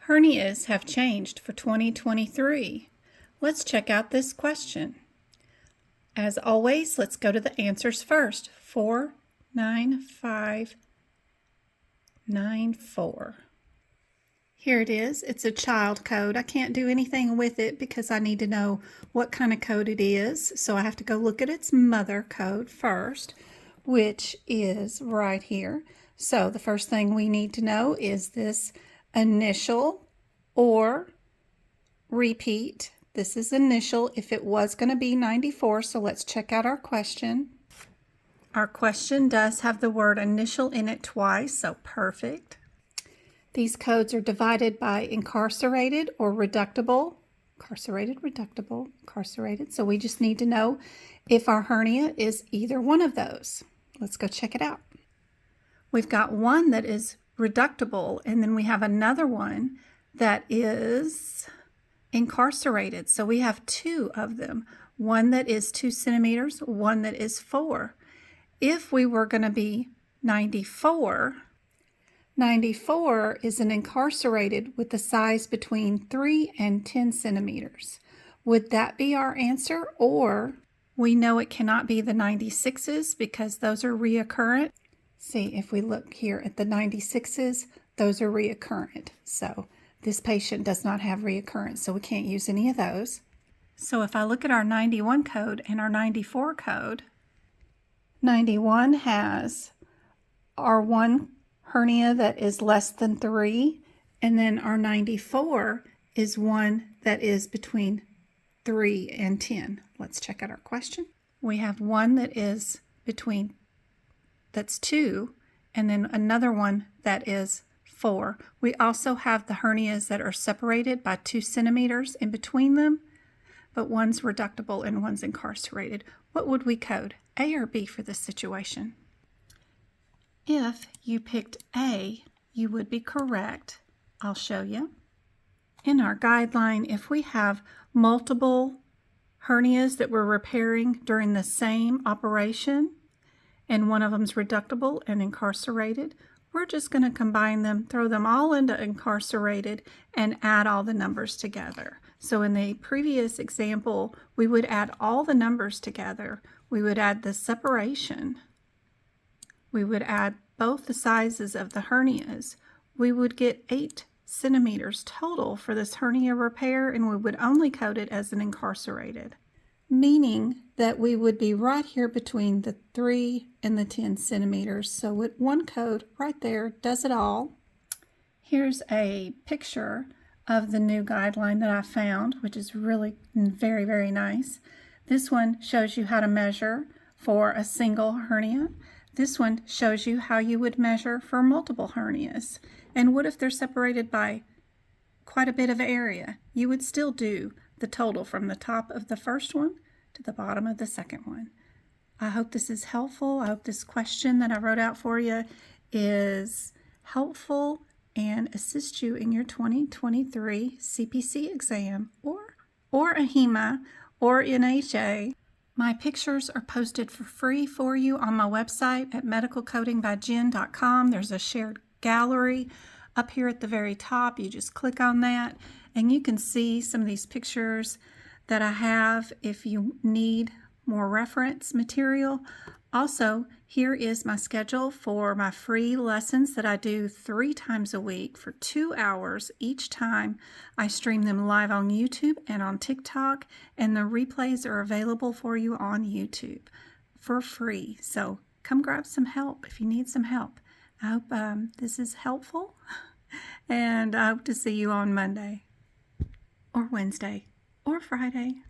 Hernias have changed for 2023. Let's check out this question. As always, let's go to the answers first. 49594. Here it is. It's a child code. I can't do anything with it because I need to know what kind of code it is. So I have to go look at its mother code first, which is right here. So the first thing we need to know is this initial or repeat. This is initial if it was going to be 94, so let's check out our question. Our question does have the word initial in it twice, so perfect. These codes are divided by incarcerated or reductible. Incarcerated, reductible, incarcerated. So we just need to know if our hernia is either one of those. Let's go check it out. We've got one that is reductible, and then we have another one that is incarcerated. So we have two of them, one that is 2 centimeters, one that is 4. If we were going to be 94 is an incarcerated with a size between 3 and 10 centimeters. Would that be our answer? Or we know it cannot be the 96s because those are reoccurrent. See, if we look here at the 96s, those are reoccurrent. So this patient does not have reoccurrence, so we can't use any of those. So if I look at our 91 code and our 94 code, 91 has our one hernia that is less than 3, and then our 94 is one that is between 3 and 10. Let's check out our question. We have one that is that's 2, and then another one that is 4. We also have the hernias that are separated by 2 centimeters in between them, but one's reductible and one's incarcerated. What would we code, A or B for this situation? If you picked A, you would be correct. I'll show you. In our guideline, if we have multiple hernias that we're repairing during the same operation, and one of them's reductible and incarcerated, we're just going to combine them, throw them all into incarcerated, and add all the numbers together. So in the previous example, we would add all the numbers together. We would add the separation. We would add both the sizes of the hernias. We would get 8 centimeters total for this hernia repair, and we would only code it as an incarcerated, meaning that we would be right here between the 3 and the 10 centimeters. So with one code right there does it all. Here's a picture of the new guideline that I found, which is really very, very nice. This one shows you how to measure for a single hernia. This one shows you how you would measure for multiple hernias. And what if they're separated by quite a bit of area? You would still do the total from the top of the first one to the bottom of the second one. I hope this is helpful. I hope this question that I wrote out for you is helpful and assists you in your 2023 CPC exam or AHIMA or NHA. My pictures are posted for free for you on my website at medicalcodingbyjen.com. There's a shared gallery up here at the very top. You just click on that and you can see some of these pictures that I have if you need more reference material. Also, here is my schedule for my free lessons that I do 3 times a week for 2 hours each time. I stream them live on YouTube and on TikTok, and the replays are available for you on YouTube for free. So come grab some help if you need some help. I hope this is helpful, and I hope to see you on Monday or Wednesday or Friday.